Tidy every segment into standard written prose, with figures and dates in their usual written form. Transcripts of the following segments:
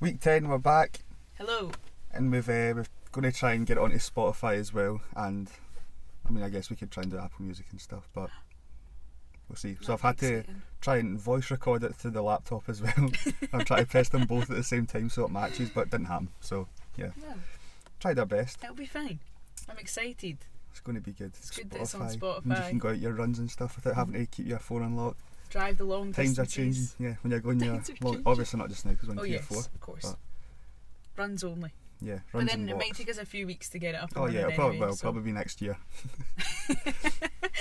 Week 10, we're back, Hello. and we're going to try and get it onto Spotify as well. And I mean, I guess we could try and do Apple Music and stuff, but we'll see. So I've had to try and voice record it through the laptop as well. I've tried to press them both at the same time so it matches, but it didn't happen. So yeah, tried our best. It'll be fine. I'm excited. It's going to be good. It's good that it's on And you Spotify. can go out your runs and stuff without having to keep your phone unlocked. Drive the long Times are distances. changing. Yeah, when you're going your Times are long, changing. obviously not just now because we're on Oh tier yes, 4. of course. but- Runs only. Yeah, But runs then and it walks. might take us a few weeks to get it up. Oh and yeah, running it'll anyway, probably be next year.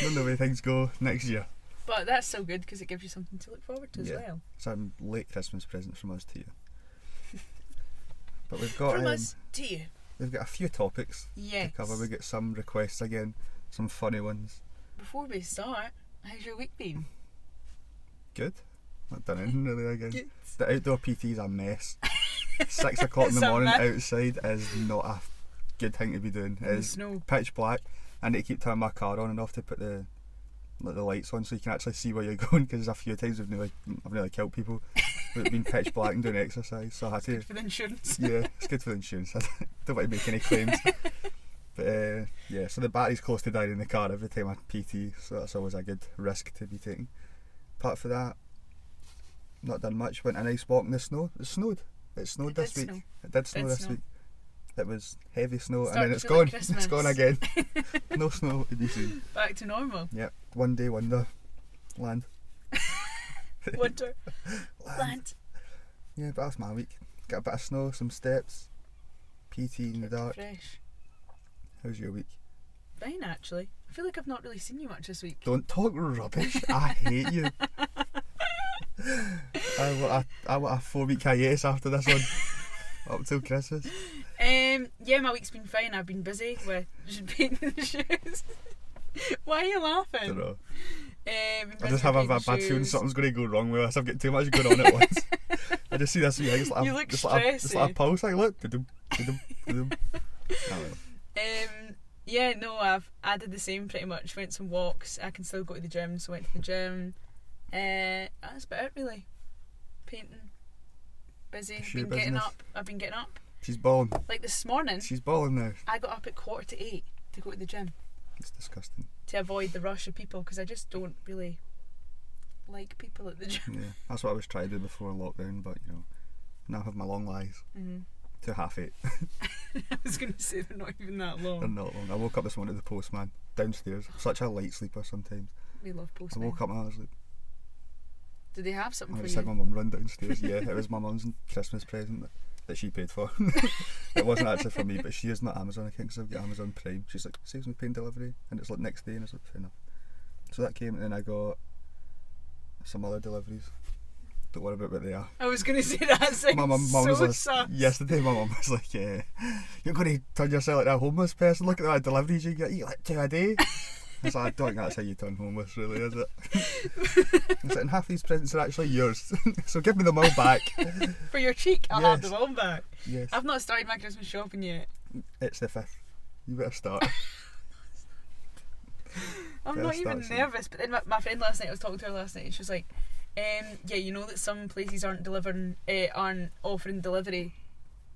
Don't know where things go next year. But that's so good because it gives you something to look forward to as well. Some late Christmas presents from us to you. But we've got From us to you. we've got a few topics Yes. to cover. We get some requests again, some funny ones. Before we start, how's your week been? Good. Not done anything really again. Good. The outdoor PT is a mess. 6 o'clock in It's the a morning mess. outside is not a good thing to be doing. In the It's snow. pitch black. I need to keep turning my car on and off to put the lights on so you can actually see where you're going, because there's a few times I've nearly killed people with being pitch black and doing exercise, so I had to. Good for the insurance. Yeah, it's good for the insurance. I don't want to make any claims. But yeah, so the battery's close to dying in the car every time I PT, so that's always a good risk to be taking. Apart from that, not done much. Went a nice walk in the snow. It snowed. It snowed this did week. snow. It did snow Did this snow. week. It was heavy snow, and Starting then to it's feel like gone. It's gone Christmas. again. No snow to be seen. Back to normal. Yep. One day wonder land. Winter. Land. Yeah, but that's my week. Got a bit of snow, some steps, PT in the Kept dark. fresh. How's your week? Fine, actually. I feel like I've not really seen you much this week. Don't talk rubbish. I hate you. I want a 4-week hiatus after this one. Up till Christmas. Yeah, my week's been fine. I've been busy with just painting the shoes. Why are you laughing? Don't know. Been I busy just have a painting bad feeling shoes. something's going to go wrong with us. I've got too much going on at once. I just see this thing. It's like You look it's like it's like a stressy. pulse. Like, look. Da-dum, da-dum, da-dum. Oh, well. Yeah, no, I did the same pretty much. Went some walks. I can still go to the gym, so went to the gym. That's about it really. Painting. Busy. Shoe Been getting business. up. I've been getting up. She's balling. Like this morning, She's balling now. I got up at 7:45 to go to the gym It's disgusting. to avoid the rush of people because I just don't really like people at the gym. Yeah, that's what I was trying to do before lockdown, but you know, now I have my long lies to 8:30. I was going to say they're not even that long. They're not long. I woke up this morning to the postman downstairs. Such a light sleeper sometimes. We love I postmen. woke up and I was like, Did they have something I for just had you? my mum run downstairs. Yeah, it was my mum's Christmas present that she paid for. It wasn't actually for me, but she used my Amazon account because I've got Amazon Prime. She's like, saves me paying delivery, and it's like next day, and I was like, fair enough. So that came, and then I got some other deliveries. Don't worry about what they are. I was going to say that sounds My mum so was like, sus. yesterday my mum was like, yeah, you're going to turn yourself like a homeless person. Look at the deliveries you get. You eat like 2 a day. I was like, I don't think that's how you turn homeless, really, is it? I was like, and half these presents are actually yours, so give me them all back. For your cheek, I'll have Yes. them all back. Yes, I've not started my Christmas shopping yet. it's the 5th. You better start. I'm Yeah, not even start soon. nervous. But then my friend last night, I was talking to her last night, and she was like, yeah, you know that some places aren't offering delivery,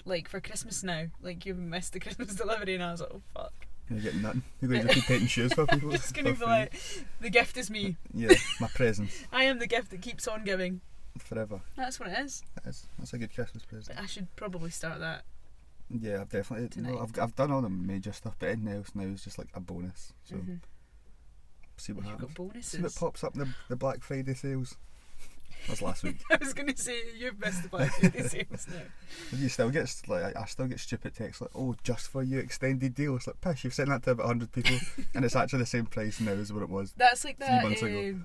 like for Christmas now. Like you've missed the Christmas delivery, and I was like, oh fuck. You're getting nothing. You're going to just be painting shoes for people. I'm just gonna for be free. like, the gift is me. Yeah, my presents I am the gift that keeps on giving. forever. That's what it is. That's a good Christmas present. But I should probably start that. Yeah, I've definitely. Tonight. No, I've done all the major stuff, but anything else now is just like a bonus. So Mhm. see what You've happens. got bonuses. See what pops up in the Black Friday sales. That was last week. I was gonna say you've missed the Black Friday sales now. You still get I still get stupid texts like, "Oh, just for you, extended deal." It's like, pish, you've sent that to about 100 people, and it's actually the same price now as what it was. That's like 3 that. months ago. The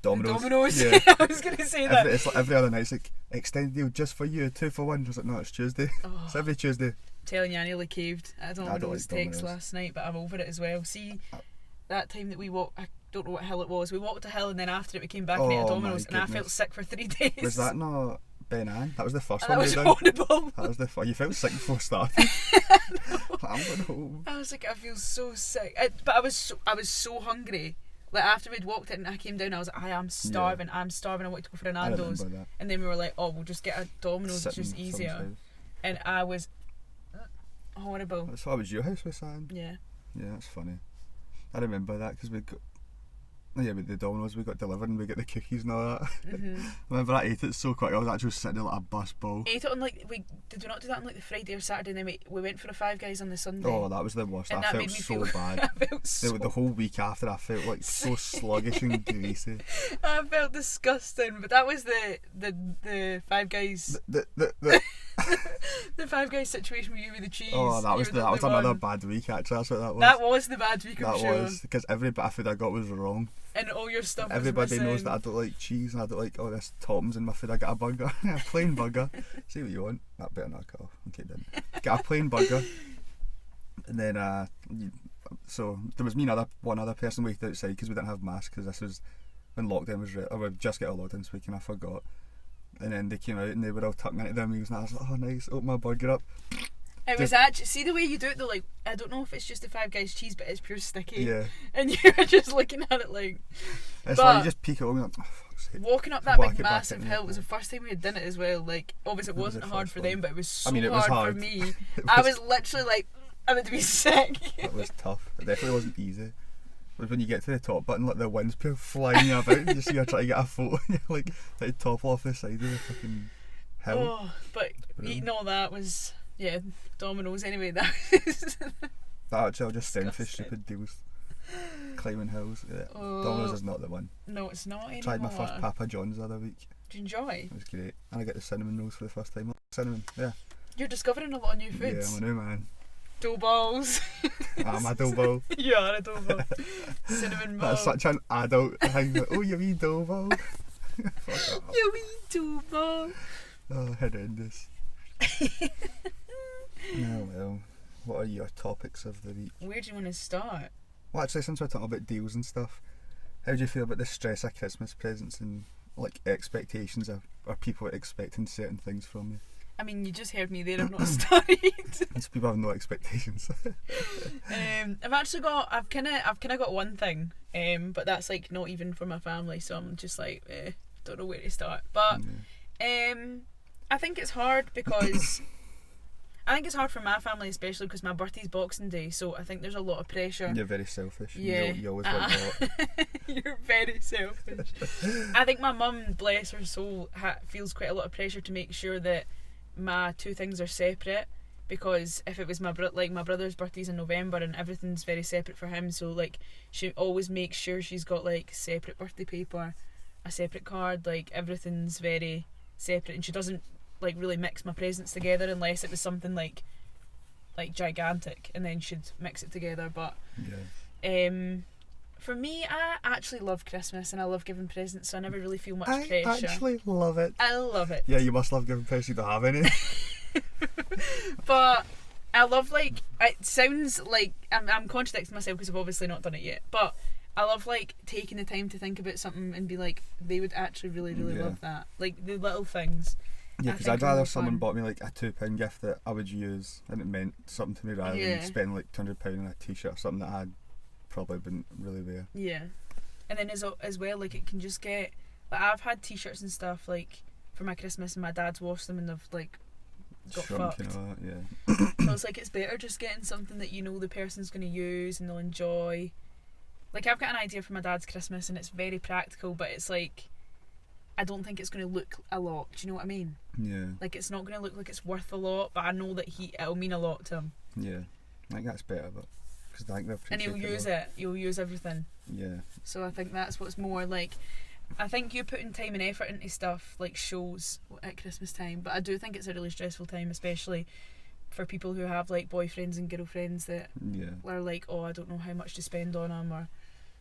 Domino's. Domino's. Yeah. I was gonna say that. It's like every other night. It's like extended deal just for you, 2 for 1. I was like, no, it's Tuesday. Oh. It's every Tuesday. Telling you, I nearly caved. I don't I don't Domino's like text Domino's. last night, but I'm over it as well. See, that time that we walked, I don't know what hill it was. We walked a hill, and then after it, we came back and ate a Oh, Domino's, my and I felt goodness. sick for 3 days. Was that not Ben Ann? That was the first That one was we done. horrible. That was you felt sick before starting. I'm going home. I was like, I feel so sick. But I was so hungry. Like after we'd walked it and I came down, I was like, I am starving. I'm starving. I want to go for an I Nando's. remember that. And then we were like, oh, we'll just get a Domino's. It's just easier. And I was horrible. So that was your house we sat in? Yeah. Yeah, that's funny. I remember that because we got. Yeah, with the Domino's we got delivered and we got the cookies and all that. Mm-hmm. I remember I ate it so quick. I was actually sitting there like a bus ball. Ate it on like did we not do that on like the Friday or Saturday? And then we went for a Five Guys on the Sunday. Oh, that was the worst. And I that felt made me so feel, bad. I felt so The whole week after, I felt like so sluggish and greasy. I felt disgusting, but that was the Five Guys. The The Five Guys situation with you with the cheese. Oh, that was You were the that was only another one. bad week actually. That's what that was. That was the bad week, I'm That sure. was because every bit of food I got was wrong. And all your stuff Everybody was knows that I don't like cheese and I don't like all this toppings in my food. I get a burger, a plain burger. See what you want. That better not go. Okay, then get a plain burger, and then so there was me and one other person waited outside because we didn't have masks because this was when lockdown was or we just got a lockdown this week and I forgot. And then they came out and they were all tucking into their meals and I was like, oh nice, open my burger up. It was actually, see the way you do it though, like, I don't know if it's just the Five Guys cheese, but it's pure sticky. Yeah. And you were just looking at it like. It's But like you just peek it over and like, oh fuck's sake. walking up that Whack big it back massive in, hill yeah. was the first time we had done it as well. Like, obviously it It was wasn't the hard first for one. them, but it was so I mean, it was hard for hard. me. It I was literally like, I would be sick. It was tough. It definitely wasn't easy. But when you get to the top button, like the wind's pure flying you about, and you see her trying to get a photo, and you're like topple off the side of the fucking hill. Oh, but eating all that was, yeah, Domino's anyway. That was That actually, I'll just stand for disgusting. stupid deals. Climbing hills. Yeah. Oh. Domino's is not the one. No, it's not anymore. Tried my first Papa John's the other week. Do you enjoy? It was great. And I got the cinnamon rolls for the first time. Cinnamon, yeah. You're discovering a lot of new Yeah, foods. I'm a new man. Dough balls. I'm a dough ball. You are a dough ball. Cinnamon ball. That's such an adult thing. Like, oh, you wee dough ball. Fuck off. You wee dough ball. Oh, horrendous. Oh well. What are your topics of the week? Where do you want to start? Well, actually, since we're talking about deals and stuff, how do you feel about the stress of Christmas presents and like expectations of are people expecting certain things from you? I mean, you just heard me there. I've not started. These people have no expectations. I've kind of got one thing, but that's like not even for my family, so I'm just like, don't know where to start. But I think it's hard because I think it's hard for my family, especially because my birthday's Boxing Day, so I think there's a lot of pressure. You're very selfish. Yeah. You always want a lot. You're very selfish. I think my mum, bless her soul, feels quite a lot of pressure to make sure that my two things are separate, because if it was my brother's birthday's in November and everything's very separate for him, so like she always makes sure she's got like separate birthday paper, a separate card, like everything's very separate, and she doesn't like really mix my presents together unless it was something like gigantic, and then she'd mix it together. But Yeah. for me, I actually love Christmas and I love giving presents, so I never really feel much I pressure. actually love it. I love it. Yeah, you must love giving presents you don't have any. But I love, like, it sounds like I'm contradicting myself because I've obviously not done it yet, but I love like taking the time to think about something and be like, they would actually really Yeah. love that, like the little things. Yeah, I because think I'd are rather more someone fun. bought me like a £2 gift that I would use and it meant something to me rather Yeah. than spend like £200 on a t-shirt or something that I probably wouldn't really wear. Yeah, and then as well, like it can just get like I've had t-shirts and stuff like for my Christmas, and my dad's washed them and they've like got Shrunk fucked. and all that, yeah. So it's like it's better just getting something that you know the person's going to use and they'll enjoy. Like I've got an idea for my dad's Christmas and it's very practical, but it's like I don't think it's going to look a lot. Do you know what I mean? Yeah, Like it's not going to look like it's worth a lot, but I know that it'll mean a lot to him, yeah. I think that's better, but because I think they'll and appreciate he'll use a lot. it. He'll use everything. Yeah, So I think that's what's more like. I think you putting time and effort into stuff like shows at Christmas time, but I do think it's a really stressful time, especially for people who have like boyfriends and girlfriends that yeah. are like, oh, I don't know how much to spend on them or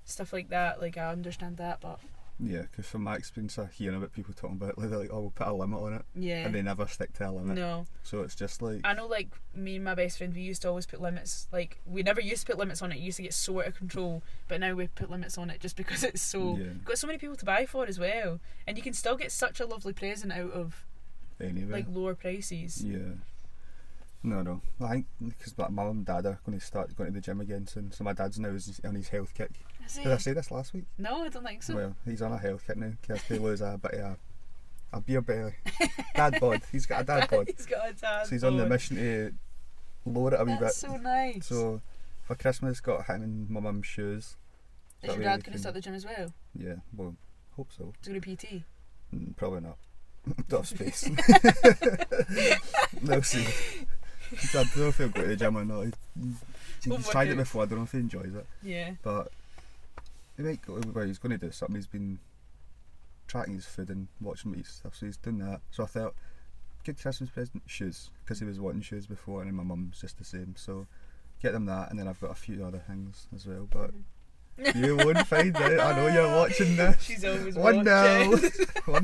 stuff like that. Like I understand that, but Yeah, because from my experience of hearing about people talking about it, like, they're like, oh, we'll put a limit on it, yeah, and they never stick to a limit. no. So it's just like, I know, like me and my best friend, we used to always put limits. Like we never used to put limits on it. It used to get so out of control, but now we put limits on it just because it's so Yeah. got so many people to buy for as well, and you can still get such a lovely present out of anyway. like lower prices. Yeah. No. I think because my mum and dad are going to start going to the gym again soon. So my dad's now on his health kick. Is he? Did I say this last week? No, I don't think so. Well, he's on a health kick now. He has to lose a bit of a beer belly. Dad bod. He's got a dad bod. He's got a dad So he's bod. on the mission to lower it a wee bit. That's so nice. So for Christmas, got him and my mum's shoes. Is your dad going to start the gym as well? Yeah, well, hope so. He's going to PT? Probably not. Don't have space. We'll see. I don't know if he'll go to the gym or not. He's tried it before, I don't know if he enjoys it. Yeah. But he might go, well, he's going to do something. He's been tracking his food and watching me eat stuff, so he's doing that. So I thought, good Christmas present, shoes, because he was wanting shoes before, and then my mum's just the same. So get them that, and then I've got a few other things as well. But you won't find out. I know you're watching this. She's always 1-0. watching.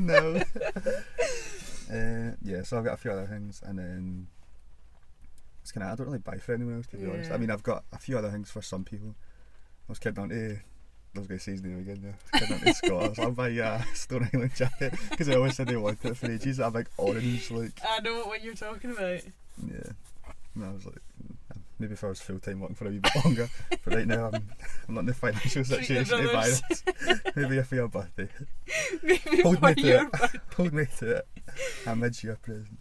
1-0. Yeah, so I've got a few other things, and then it's kind of, I don't really buy for anyone else, to be honest. I mean, I've got a few other things for some people. I was kidding on to, I was going to say his name again there. I was kidding on to Scott. I'll buy a Stone Island jacket, because I always said they wanted it for ages. That big orange, like. I know what you're talking about. Yeah. And I was like, maybe if I was full time working for a wee bit longer. But right now I'm not in the financial situation to buy this. Maybe for your birthday. Maybe Hold for me to your it. birthday. Hold me to it. A mid-year present.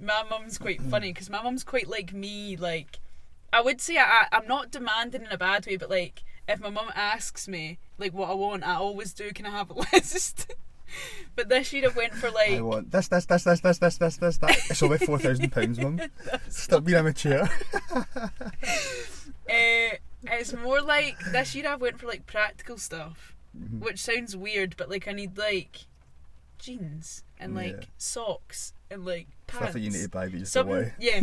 My mum's quite funny because my mum's quite like me. Like, I would say I'm not demanding in a bad way, but like if my mum asks me like what I want, I always do. Can I have a list? But this year I went for like, I want this. That. It's only £4,000, mum. Stop being immature. it's more like this year I went for like practical stuff, which sounds weird, but like I need like jeans and like socks and like pants. Stuff that you need to buy, but you just Something, away. yeah.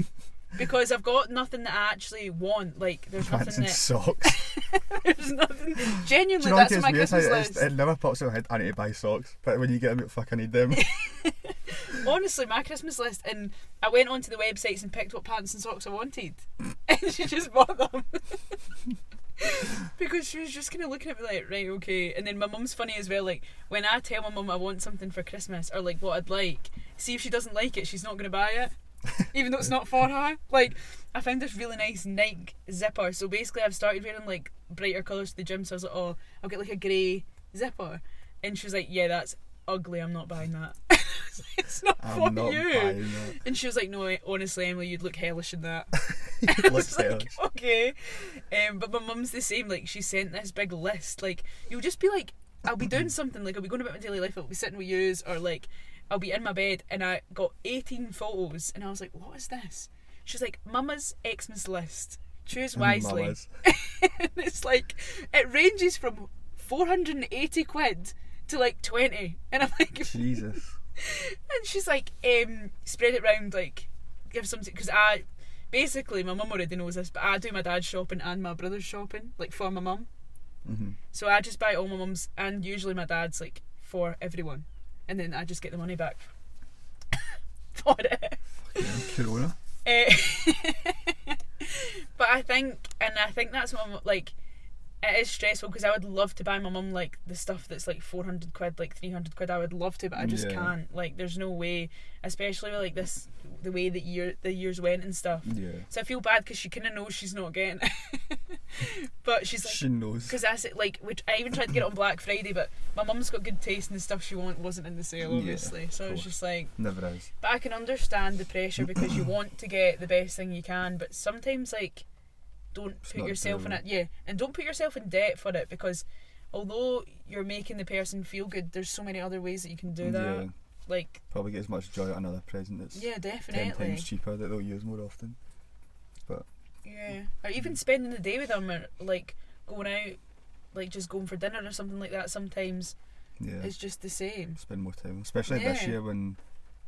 Because I've got nothing that I actually want. Like, there's Pants nothing and that. socks. There's nothing. Genuinely, Do you know that's what on my it's weird? Christmas list. It never pops in my head, I need to buy socks. But when you get them, fuck, I need them. Honestly, my Christmas list, and I went onto the websites and picked what pants and socks I wanted. And she just bought them. Because she was just kind of looking at me like, right, okay. And then my mum's funny as well. Like, when I tell my mum I want something for Christmas, or like what I'd like, see if she doesn't like it, she's not going to buy it. Even though it's not for her. Like, I found this really nice Nike zipper. So basically I've started wearing like brighter colours to the gym. So I was like, oh, I'll get like a grey zipper. And she was like, yeah, that's ugly, I'm not buying that. It's not for you. And she was like, no, honestly, Emily, you'd look hellish in that. You look like, hellish. okay. But my mum's the same. Like, she sent this big list. Like, you'll just be like, I'll be doing something. Like, I'll be going about my daily life. I'll be sitting with yous, or like I'll be in my bed and I got 18 photos and I was like, what is this? She's like, Mama's Xmas list. Choose wisely. And it's like, it ranges from 480 quid to like 20. And I'm like, Jesus. And she's like, spread it round, like, give something, because basically, my mum already knows this, but I do my dad's shopping and my brother's shopping, like, for my mum. Mm-hmm. So I just buy all my mum's and usually my dad's, like, for everyone. And then I just get the money back for it. Corona. But I think that's what I'm, like, it is stressful because I would love to buy my mum like the stuff that's like 400 quid, like 300 quid. I would love to, but I just can't. Like, there's no way, especially with like this, the way that the years went and stuff. Yeah. So I feel bad because she kind of knows she's not getting it. But she's like, she knows. because I said, like, which I even tried to get it on Black Friday, but my mum's got good taste and the stuff she wasn't in the sale, obviously. Yeah, so it's just like, never is. but I can understand the pressure because you want to get the best thing you can, but sometimes like, don't put yourself in it, and don't put yourself in debt for it, because although you're making the person feel good, there's so many other ways that you can do that. Yeah. Like, probably get as much joy out of another present that's definitely 10 times cheaper that they'll use more often. But or even spending the day with them, or like going out, like just going for dinner or something like that. Sometimes it's just the same. Spend more time, especially this year when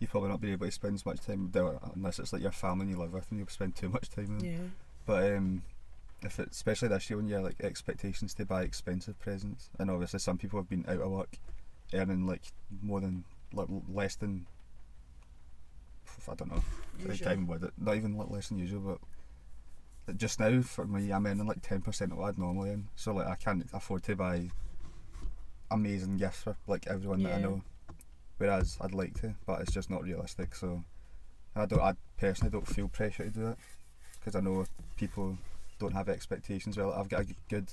you've probably not been able to spend as much time with them, unless it's like your family you live with and you'll spend too much time with them. But if it's, especially this year when you have like expectations to buy expensive presents, and obviously some people have been out of work earning like more than, like, less than, I don't know, I can't even word it, not even like less than usual, but just now for me I'm earning like 10% of what I'd normally earn, so like I can't afford to buy amazing gifts for like everyone that I know, whereas I'd like to, but it's just not realistic. So I personally don't feel pressure to do it because I know people don't have expectations. Well, I've got a good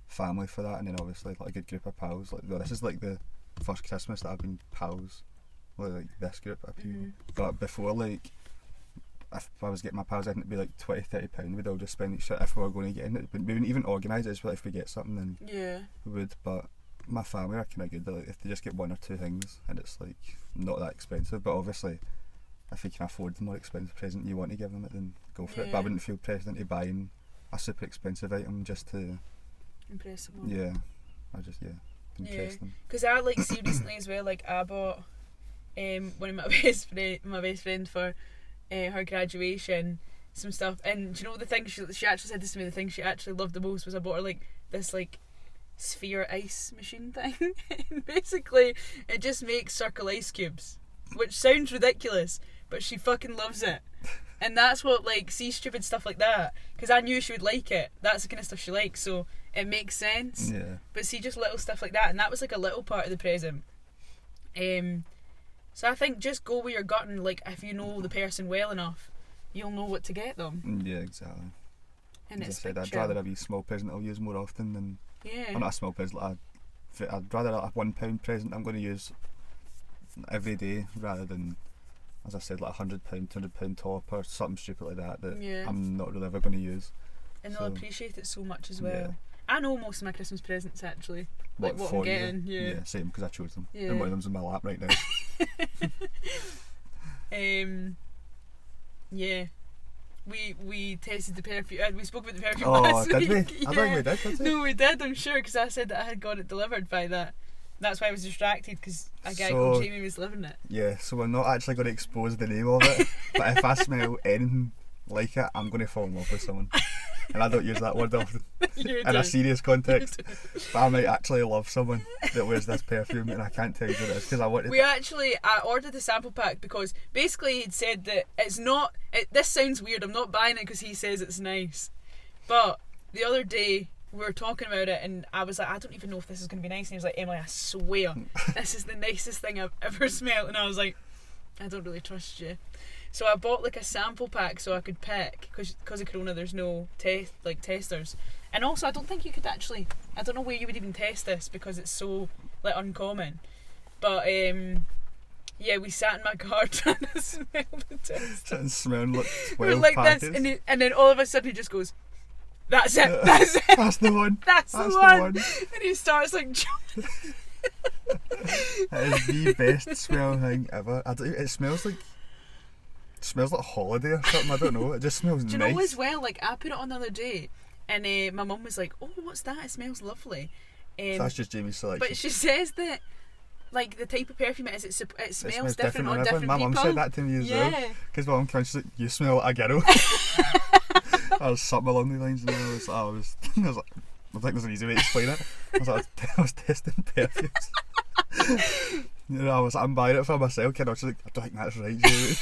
family for that, and then obviously like a good group of pals. Like, well, this is like the first Christmas that I've been pals with like this group of people. But before, like, if I was getting my pals, I think it'd be like £20-30. We'd all just spend each if we were going to get in it. We wouldn't even organise it. It's like if we get something, then we would. But my family are kind of good. Like, if they just get one or two things, and it's like not that expensive. But obviously, if you can afford the more expensive present you want to give them, then go for it. But I wouldn't feel pressured into buying a super expensive item just to impress them. Yeah, I just impress them. Because I like see recently as well. Like I bought one of my best friend for her graduation some stuff, and do you know the thing she actually said this to me? The thing she actually loved the most was I bought her like this like sphere ice machine thing. And basically, it just makes circle ice cubes, which sounds ridiculous, but she fucking loves it. And that's what, like, see stupid stuff like that, because I knew she would like it. That's the kind of stuff she likes, so it makes sense. Yeah. But see, just little stuff like that, and that was like a little part of the present. So I think just go with your gut, and like if you know the person well enough, you'll know what to get them. Yeah, exactly. And as I said, I'd rather a wee small present I'll use more often than or not a small present. I'd rather a £1 present I'm going to use every day rather than, as I said, like £100, £200 top or something stupid like that I'm not really ever going to use. And they'll appreciate it so much as well. Yeah. I know most of my Christmas presents actually. Like what I'm getting. Yeah, same, because I chose them. And one of them's in my lap right now. Yeah. We tasted the perfume. We spoke about the perfume last week. Did we? I think we did. No, we did. I'm sure, because I said that I had got it delivered by that. That's why I was distracted, because a guy called Jamie was delivering it. Yeah, so we're not actually going to expose the name of it. But if I smell anything like it, I'm going to fall in love with someone. And I don't use that word often in a serious context. But I might actually love someone that wears this perfume, and I can't tell you what it is because I wanted. I ordered the sample pack because basically he'd said that it's not. This sounds weird. I'm not buying it because he says it's nice. But the other day we were talking about it, and I was like, I don't even know if this is going to be nice. And he was like, Emily, I swear this is the nicest thing I've ever smelled. And I was like, I don't really trust you. So I bought like a sample pack so I could pick, because of Corona there's no testers, and also I don't think you could actually, I don't know where you would even test this because it's so like uncommon, but yeah, we sat in my car trying to smell the tester. And smelling like 12 we're like packets. This, and then all of a sudden he just goes, that's it, that's it, that's the one, that's the one, and he starts like jumping. It is the best smell thing ever. It smells like holiday or something. I don't know. It just smells nice. Do you know as well? Like I put it on the other day, and my mum was like, "Oh, what's that? It smells lovely." So that's just Jamie's selection. But she says that, like the type of perfume it is, it smells different on different people. My mum said that to me as well. Because my mum comes, she's like, "You smell like a girl." I was something along the lines, and I was like, I think there's an easy way to explain it. I was testing perfumes. You know, I'm buying it for myself, and I was like, I don't think that's right, Jamie.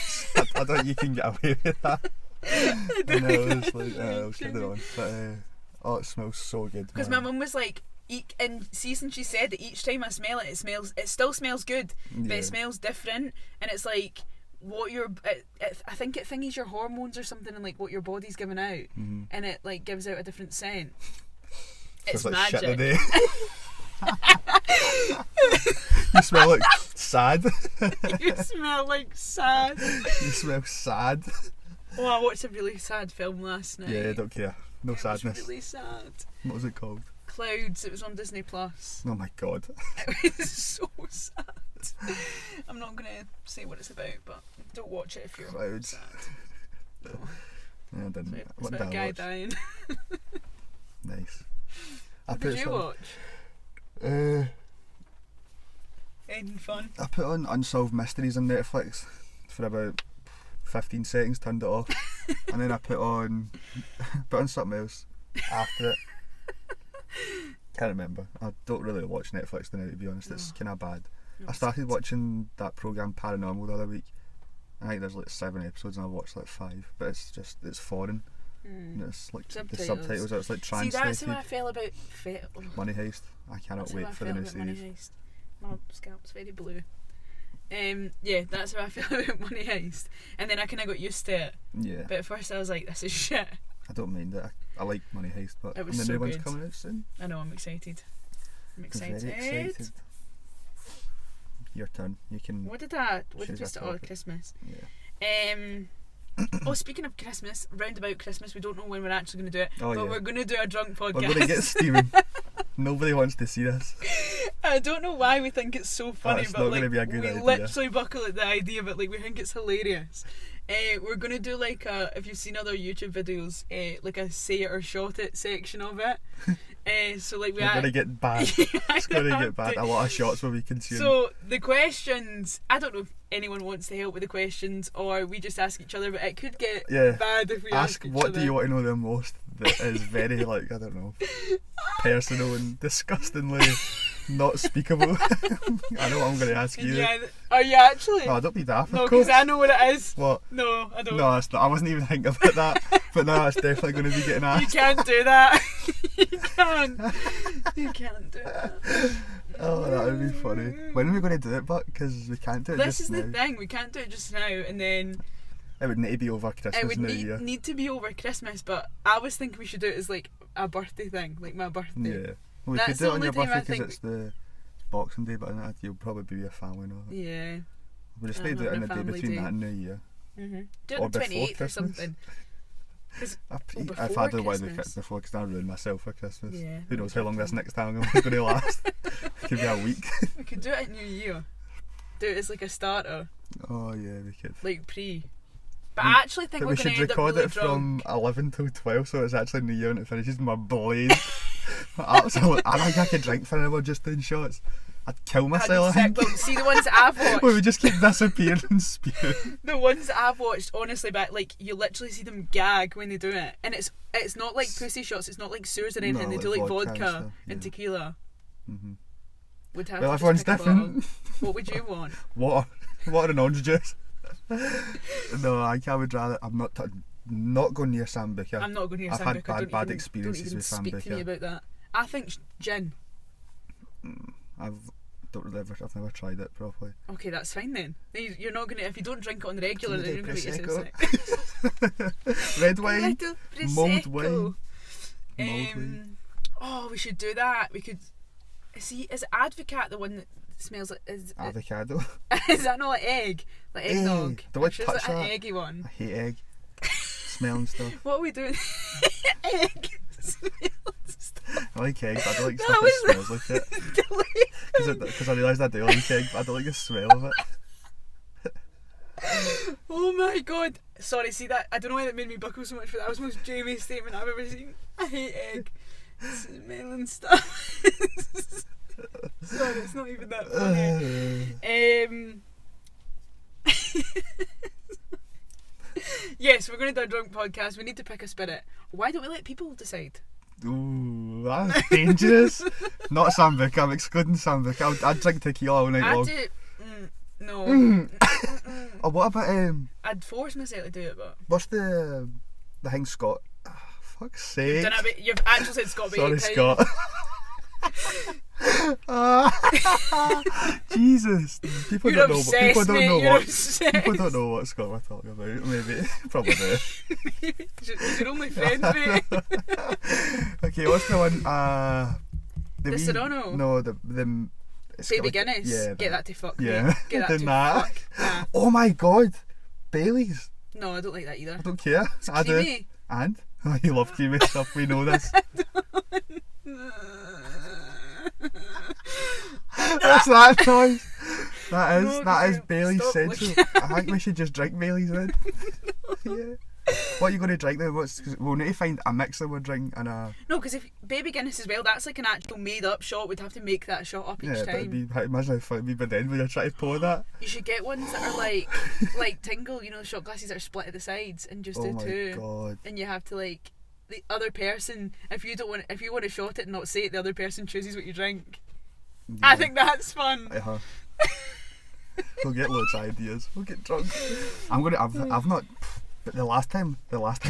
I don't think you can get away with that. And I was like, I was kidding on. But it smells so good. Because my mum was like, and since she said that each time I smell it, it still smells good, but it smells different, and it's like what I think it thingies your hormones or something, and like what your body's giving out, and it like gives out a different scent. It's like magic. Shit today. You smell like sad. You smell like sad. You smell sad. Oh, I watched a really sad film last night. Yeah, I don't care. No sadness. It was really sad. What was it called? Clouds. It was on Disney Plus. Oh my god. It was so sad. I'm not going to say what it's about, but don't watch it if you're Clouds. sad. No. Yeah, I didn't. It's about a guy dying. Nice. What did you watch? Anything fun? I put on Unsolved Mysteries on Netflix for about 15 seconds, turned it off, and then I put on something else after it. Can't remember. I don't really watch Netflix now, to be honest. It's kind of bad. I started watching that program Paranormal the other week. I think there's like 7 episodes and I watched like 5, but it's foreign. And it's like the subtitles. It's like translated. See, that's how I felt about Money Heist. I cannot wait for the new series. My scalp's very blue. Yeah, that's how I feel about Money Heist. And then I kind of got used to it. Yeah. But at first I was like, this is shit. I don't mind it. I like Money Heist, but It was the so new one's good. coming out soon. I know, I'm excited. I'm Very excited. excited. Your turn. You can. What did we Choose a start on topic. Christmas? Yeah. Oh, speaking of Christmas, round about Christmas, we don't know when we're actually going to do it, Oh, but yeah. we're going to do a drunk podcast. We're gonna get steaming. Nobody wants to see this. I don't know why we think it's so funny, it's but not like gonna be a good we idea. literally buckle at the idea of it. Like we think it's hilarious. We're gonna do like a, if you've seen other YouTube videos, like a say it or shot it section of it. So like We're gonna get bad. Yeah, It's gonna I get bad. have A lot of shots will be consumed. So the questions, I don't know if anyone wants to help with the questions or we just ask each other, but it could get Yeah. bad if we ask each what other. do you want to know the most that is very like, I don't know, personal and disgustingly not speakable. I know what I'm gonna ask you. Yeah, are you actually? Oh, don't be daft. No, of course. because I know what it is. What? No, I don't. No, it's not. I wasn't even thinking about that. But no, it's definitely going to be getting You asked. can't do that. You can't. You can't do that. Oh, that would be funny. When are we going to do it, but because we can't do it This just is now. the thing, we can't do it just now, and then It would need to be over it Christmas would New Year. need to be over Christmas, but I was thinking we should do it as like a birthday thing, like my birthday. Yeah. Well, we That's could the do it on only your time I birthday because think- it's the Boxing Day, but in that you'll probably be with your family and all that. Yeah. We just I'm need to do not it in on the a day family between day. that and New Year. Mm-hmm. Do it Or on the before 28th or Christmas. something. Cause, If before I don't want to do Christmas. it before, because I ruin myself for Christmas. Yeah, Who knows how long this exactly. next time is going to last? It could be a week. we could do it at New Year. Do it as like a starter, Oh yeah, we could. like pre. But We- I actually think But we're we going to should end up record really it drunk. from 11 till 12, so it's actually New Year and it finishes in my blaze. Absolutely. I think I could drink for an hour just doing shots. I'd kill myself. I think. But see the ones that I've watched. We would just keep disappearing and spewing. The ones that I've watched, honestly, but like you literally see them gag when they do it, and it's not like pussy shots. It's not like sewers or anything. No, they like do like vodka vodka and stuff, and yeah. tequila. Mm-hmm. Would have Well, to everyone's just pick a bottle. different. What would you want? Water and orange juice. No, I would rather. I'm not going near Sambuca. I'm not going near I've had Sambuca. bad experiences don't even with speak to me Sambuca. about that. I think gin. I've never tried it properly. Okay, that's fine then. You're not gonna, if you don't drink it on the regular, Can then you you're do gonna get yourself sick. Red wine. Little mulled Prosecco. wine. Mulled wine. Oh, we should do that. We could see. Is Advocat the one that smells like? Avocado. Is that not like egg? Like eggnog? Egg. Don't I'm sure it's touch like an that. eggy one. I hate egg. Smelling stuff. What are we doing? Egg. Smelling stuff. I like egg, but I don't like That stuff that was smells like it. delicious. Because I realised I do like egg, but I don't like the smell of it. Oh my god. Sorry, see that? I don't know why that made me buckle so much, but that was the most Jamie statement I've ever seen. I hate egg. Smelling stuff. Sorry, it's not even that funny. Yes, we're going to do a drunk podcast. We need to pick a spirit. Why don't we let people decide? Ooh, that's dangerous. Not Sambuca, I'm excluding Sambuca. I'd drink tequila all night I'd long. do. No. Oh, what about I'd force myself to do it, but. what's the thing Scott? Oh, fuck's sake. You've actually said Scott Sorry, eight times. Scott. Jesus, people You're don't know. obsessed, People don't mate. know You're what. obsessed. People don't know what Scott we're talking about. Maybe, probably do. He's your only friend, mate. Okay, what's the one? The Serono? No, the it's got Baby like- Guinness. Yeah, Get that to fuck. Yeah, Mate. Get that Then to that. fuck. Nah. Oh my god, Bailey's. No, I don't like that either. I don't care. It's I do. creamy. And oh, you love creamy stuff. We know this. What's that noise? That is No, Bailey's stop Central. looking I think we should just drink Bailey's then. Yeah. What are you going to drink then? Cause we'll need to find a mixer we're drinking and a. No, because if Baby Guinness as well, that's like an actual made up shot. We'd have to make that shot up Yeah, each but time. it'd be, imagine how fun it'd be by then when you're trying to pour that. You should get ones that are like Tingle, you know, shot glasses that are split at the sides, and just Oh do my two. god. And you have to like the other person. If you want to shot it and not say it, the other person chooses what you drink. I think that's fun. Uh-huh. We'll get loads of ideas. We'll get drunk. I've not. But the last time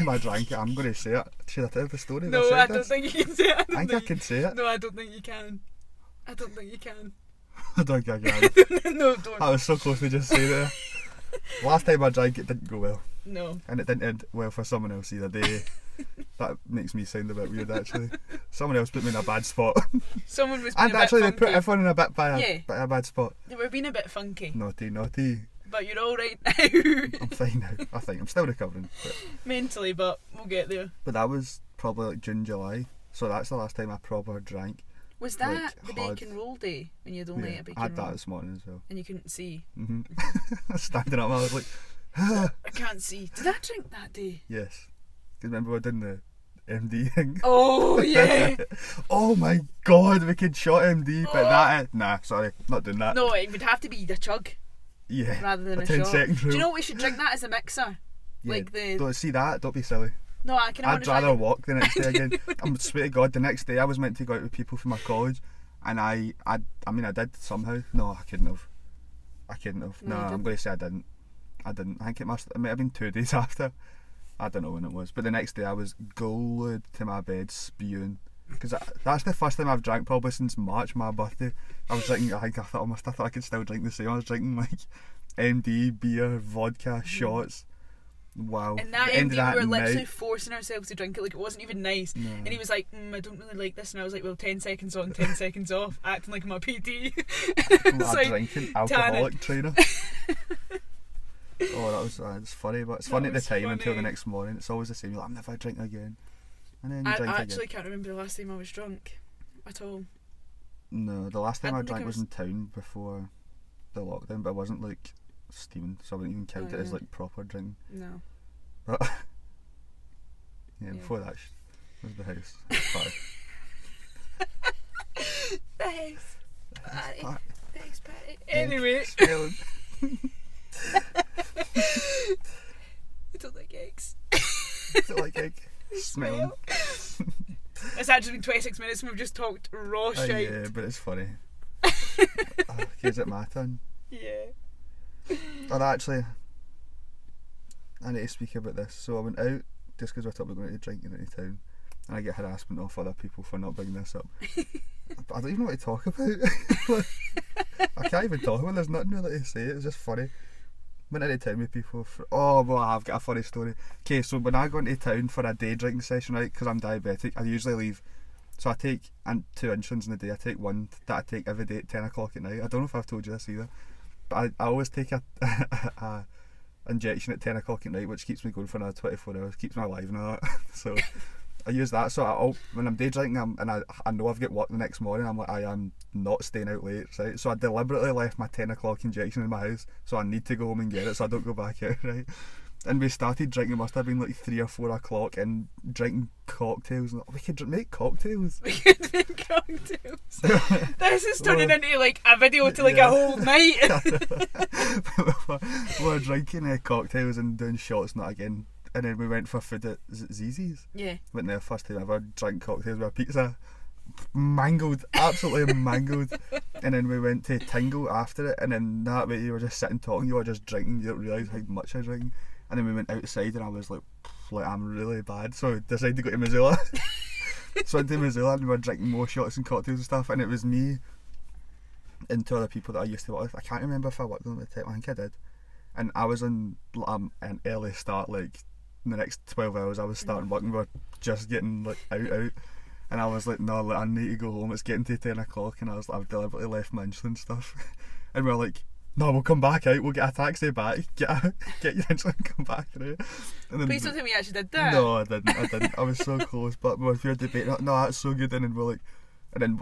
I drank it, I'm going to say it. Should I tell the story? No, I don't think you can say it. I think I can say it. No, I don't think you can. I don't think you can. I don't think I can. No, don't. I was so close to just saying it. Last time I drank, it didn't go well. No. And it didn't end well for someone else either. That makes me sound a bit weird, actually. Someone else put me in a bad spot. Someone was being And a actually, bit they put funky. everyone in a bit Yeah. a bad spot. They were being a bit funky. Naughty. But you're alright now. I'm fine now. I think I'm still recovering. Mentally, but we'll get there. But that was probably like June, July. So that's the last time I proper drank. Was that Like, the hard. bacon roll day when you had only a bacon I had roll? that this morning as well. And you couldn't see. Standing up, I was like, I can't see. Did I drink that day? yes. Because remember we were doing the MD thing? Oh, yeah. Oh my god, we could shot MD, but nah, sorry, not doing that. No, it would have to be the chug Yeah. rather than a 10 shot. second Do rule. you know what we should drink that as a mixer? Yeah, Like the... Don't see that, don't be silly. No, I can I'd rather walk the next day again. I'm swear to God, the next day I was meant to go out with people from my college, and I mean I did somehow. No, I couldn't have. No, you I'm going to say I didn't. I think it might have been 2 days after. I don't know when it was, but the next day I was glued to my bed spewing. Because that's the first time I've drank probably since March, my birthday. I was drinking, I thought I could still drink the same. I was drinking like MD, beer, vodka, shots. Wow. And that The end MD, of that we were literally night- forcing ourselves to drink it, like it wasn't even nice. No. And he was like, I don't really like this. And I was like, well, 10 seconds on, 10 seconds off, acting like I'm a PT. I'm It's a like, drinking alcoholic trainer. Oh, that was it's funny, but it's funny at the was time until the funny. next morning. It's always the same. You're like, I'm never drink again, and then you I drink actually again. can't remember the last time I was drunk at all. No, the last time I I don't think drank I was was- in town before the lockdown, but it wasn't like steaming, so I wouldn't even count Oh, it as yeah. like proper drinking. No. But Yeah. yeah, before that was the house. Thanks, Patty. Party. Thanks, Patty. Anyway, Smelling. I don't like eggs. Feel like egg. Smelling. It's actually been 26 minutes and we've just talked raw Oh, shite. yeah, but it's funny. Is it my turn? Yeah. Oh, actually, I need to speak about this. So I went out just because I thought we were going to drinking into town, and I get harassment off other people for not bringing this up. But I don't even know what to talk about. I can't even talk about it. There's nothing really to say. It's just funny. Went into town with people for... Oh, well, I've got a funny story. Okay, so when I go into town for a day drinking session, right, because I'm diabetic, I usually leave... So I take 2 insulins in a day. I take one that I take every day at 10 o'clock at night. I don't know if I've told you this either. But I always take a injection at 10 o'clock at night, which keeps me going for another 24 hours, keeps me alive and all that. So I use that. So when I'm day drinking and I know I've got work the next morning, I'm like, I am not staying out late, right? So I deliberately left my 10 o'clock injection in my house, so I need to go home and get it so I don't go back out, right? And we started drinking, it must have been like 3 or 4 o'clock, and drinking cocktails. And we could make cocktails. We could make cocktails. This is turning into like a video to like a whole night. We were drinking cocktails and doing shots, not again. And then we went for food at Zizi's. Yeah. Went there first time I ever drank cocktails with a pizza. Mangled, absolutely mangled. And then we went to Tingle after it, and then that way you were just sitting talking, you were just drinking, you don't realise how much I was drinking. And then we went outside and I was like I'm really bad, so I decided to go to Missoula. So I went to Missoula and we were drinking more shots and cocktails and stuff, and it was me and 2 other people that I used to work with. I can't remember if I worked with them at the time, I think I did. And I was on an early start, like in the next 12 hours I was starting work, and we were just getting like out. And I was like, no, like, I need to go home, it's getting to 10 o'clock, and I've deliberately left my insulin stuff. And we were like, no, we'll come back out, we'll get a taxi back, get your insulin and come back, right? And then, Please don't tell me you actually did that. no, I didn't. I was so close, but we were debating, no, that's so good, and then we're like, and then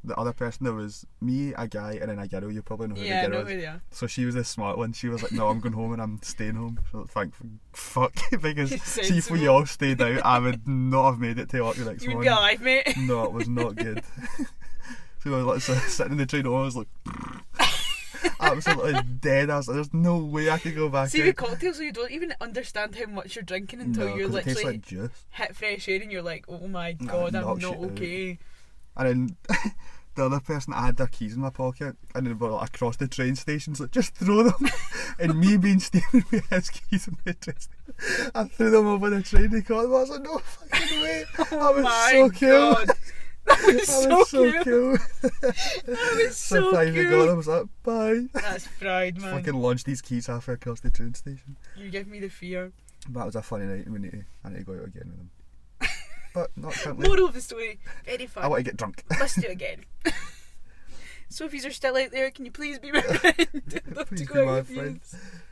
the other person, there was me, a guy, and then a girl. You probably know who Yeah, I the girl know is. who they are. So she was the smart one. She was like, no, I'm going home and I'm staying home. So thank fuck, because see if we Sensible. all stayed out, I would not have made it to work the next You would morning. be alive, mate. No, it was not good. So I was like sitting in the train, I was like absolutely dead. I was like, there's no way I could go back See, out. with cocktails, you don't even understand how much you're drinking until No, you're 'cause it tastes literally like juice. hit fresh air and you're like, oh my Nah, god, I'm knock not shit out. okay. And then the other person, I had their keys in my pocket, and then we were like across the train stations, like, just throw them. And me being Stephen with his keys in the train station, I threw them over the train. They caught them. I was like, no fucking way. I was Oh my so cool. god. That was so cool. That was so time we cool. got, I was like, bye. That's pride, man. Fucking launched these keys halfway across the train station. You give me the fear. That was a funny night, and I need to go out again with them. But not currently. Moral of the story, very fun. I want to get drunk. Let's do it again. Sophies are still out there, can you please be my friend? I'd love Please to be go my out with friend.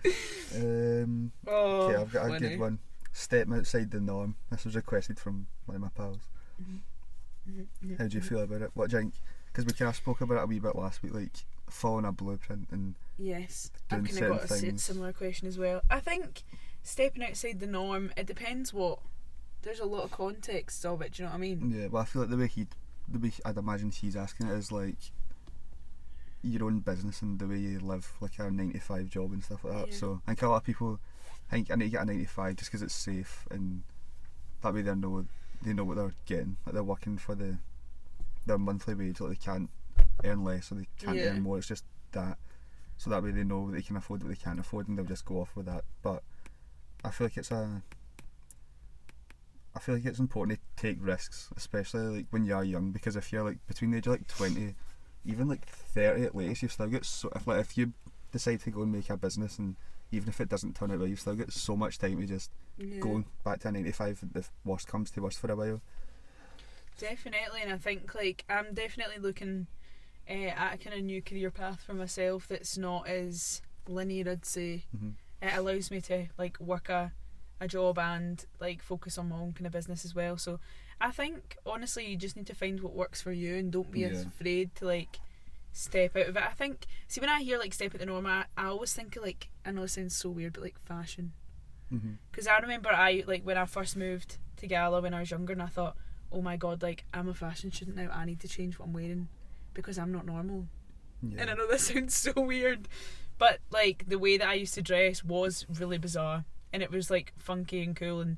yous. Oh, Okay, I've got a funny. good one. Step outside the norm. This was requested from one of my pals. How do you feel about it? What do you think? Because we kind of spoke about it a wee bit last week, like following a blueprint and Yes, I've doing kind of got a certain things. similar question as well. I think stepping outside the norm, it depends what. There's a lot of context of it, do you know what I mean? Yeah, well, I feel like the way I'd imagine he's asking it is like your own business and the way you live, like a 9-to-5 job and stuff like that. Yeah. So I think a lot of people think I need to get a 9-to-5 just because it's safe, and that way they know what they're getting. Like they're working for their monthly wage, like they can't earn less or they can't Yeah. earn more. It's just that. So that way they know what they can afford, what they can't afford, and they'll just go off with that. But I feel like it's important to take risks, especially like when you are young, because if you're like between the age of like 20, even like 30 at latest, you've still got if you decide to go and make a business, and even if it doesn't turn out well, you've still got so much time to just Yeah. go back to a 9-to-5 if worst comes to worst for a while. Definitely, and I think like I'm definitely looking at a kind of new career path for myself that's not as linear, I'd say. Mm-hmm. It allows me to like work a job and like focus on my own kind of business as well. So I think honestly you just need to find what works for you and don't be Yeah. afraid to like step out of it. I think, see, when I hear like step out the norm, I always think of like, I know it sounds so weird, but like fashion. Mm-hmm. Because I remember like when I first moved to Gala when I was younger, and I thought, oh my god, like I'm a fashion student now, I need to change what I'm wearing because I'm not normal. Yeah. And I know this sounds so weird, but like the way that I used to dress was really bizarre, and it was like funky and cool, and